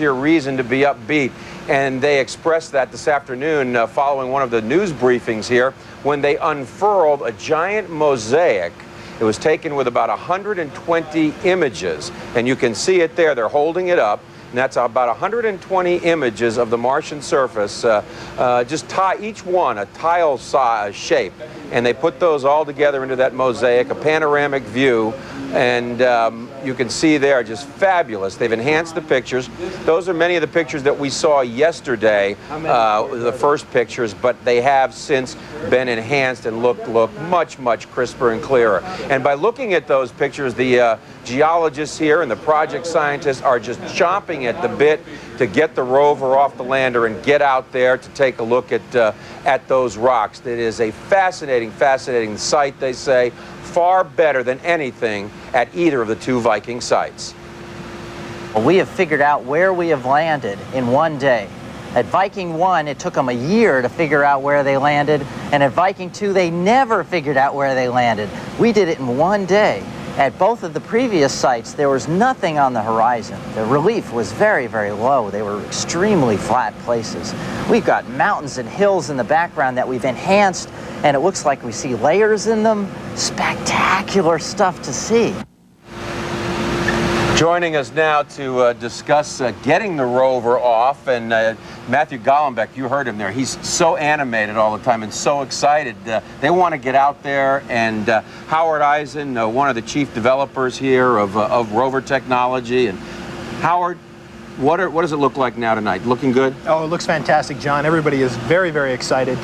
here reason to be upbeat. And they expressed that this afternoon following one of the news briefings here when they unfurled a giant mosaic. It was taken with about 120 images, and you can see it there. They're holding it up, and that's about 120 images of the Martian surface, each one a tile size shape, and they put those all together into that mosaic, a panoramic view, and you can see there, just fabulous. They've enhanced the pictures. Those are many of the pictures that we saw yesterday, the first pictures, but they have since been enhanced and look much, much crisper and clearer. And by looking at those pictures, the geologists here and the project scientists are just chomping at the bit to get the rover off the lander and get out there to take a look at those rocks. It is a fascinating, fascinating site, they say, far better than anything at either of the two Viking sites. We have figured out where we have landed in one day. At Viking 1, it took them a year to figure out where they landed, and at Viking 2, they never figured out where they landed. We did it in one day. At both of the previous sites, there was nothing on the horizon. The relief was very, very low. They were extremely flat places. We've got mountains and hills in the background that we've enhanced, and it looks like we see layers in them. Spectacular stuff to see. Joining us now to discuss getting the rover off, and Mathew Golombek, you heard him there. He's so animated all the time and so excited. They want to get out there, and Howard Eisen, one of the chief developers here of rover technology. And Howard, what does it look like now tonight? Looking good? Oh, it looks fantastic, John. Everybody is very, very excited.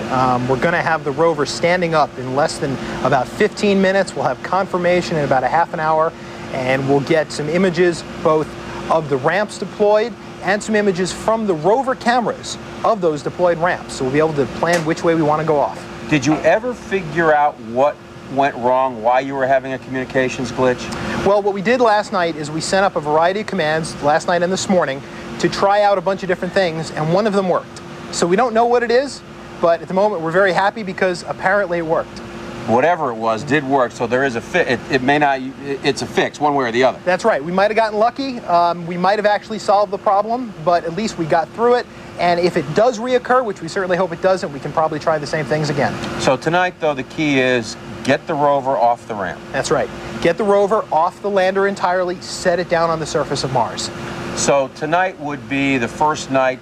We're going to have the rover standing up in less than about 15 minutes. We'll have confirmation in about a half an hour. And we'll get some images both of the ramps deployed and some images from the rover cameras of those deployed ramps. So we'll be able to plan which way we want to go off. Did you ever figure out what went wrong, why you were having a communications glitch? Well, what we did last night is we sent up a variety of commands last night and this morning to try out a bunch of different things, and one of them worked. So we don't know what it is, but at the moment we're very happy because apparently it worked. Whatever it was did work, so there is a fix. It may not, it's a fix one way or the other. That's right. We might have gotten lucky. We might have actually solved the problem, but at least we got through it. And if it does reoccur, which we certainly hope it doesn't, we can probably try the same things again. So tonight, though, the key is get the rover off the ramp. That's right. Get the rover off the lander entirely, set it down on the surface of Mars. So tonight would be the first night,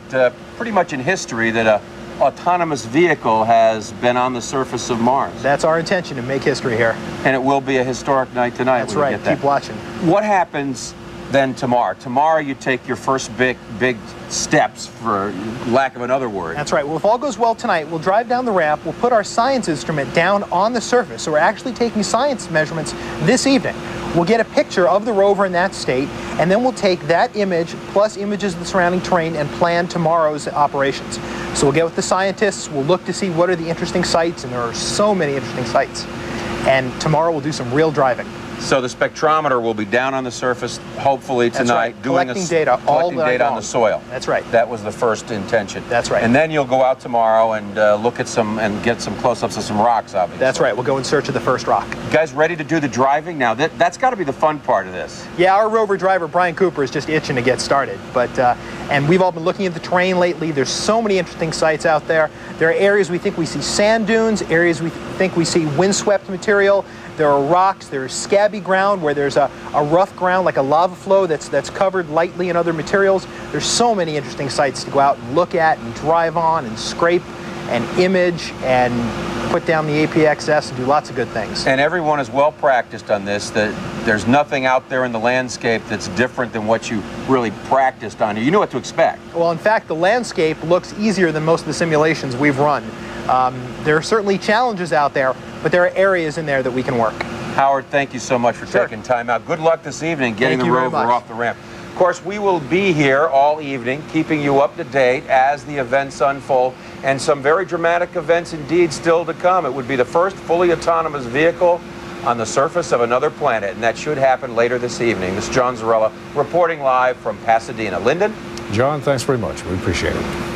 pretty much in history, that a autonomous vehicle has been on the surface of Mars. That's our intention, to make history here. And it will be a historic night tonight. That's right. Keep watching. What happens then tomorrow? Tomorrow you take your first big steps, for lack of another word. That's right. Well, if all goes well tonight, we'll drive down the ramp, we'll put our science instrument down on the surface. So we're actually taking science measurements this evening. We'll get a picture of the rover in that state, and then we'll take that image plus images of the surrounding terrain and plan tomorrow's operations. So we'll get with the scientists, we'll look to see what are the interesting sites, and there are so many interesting sites. And tomorrow we'll do some real driving. So the spectrometer will be down on the surface, hopefully tonight, right. Collecting data on the soil. That's right. That was the first intention. That's right. And then you'll go out tomorrow and look at some and get some close-ups of some rocks, obviously. That's right. We'll go in search of the first rock. You guys ready to do the driving now? That's got to be the fun part of this. Yeah, our rover driver Brian Cooper is just itching to get started. But and we've all been looking at the terrain lately. There's so many interesting sites out there. There are areas we think we see sand dunes, areas we think we see windswept material. There are rocks, there's scabby ground where there's a rough ground like a lava flow that's covered lightly in other materials. There's so many interesting sites to go out and look at and drive on and scrape and image and put down the APXS and do lots of good things. And everyone is well practiced on this. That there's nothing out there in the landscape that's different than what you really practiced on. You know what to expect. Well, in fact, the landscape looks easier than most of the simulations we've run. There are certainly challenges out there, but there are areas in there that we can work. Howard, thank you so much for taking time out. Good luck this evening getting the rover off the ramp. Of course, we will be here all evening, keeping you up to date as the events unfold, and some very dramatic events indeed still to come. It would be the first fully autonomous vehicle on the surface of another planet, and that should happen later this evening. This is John Zarella reporting live from Pasadena. Lyndon? John, thanks very much. We appreciate it.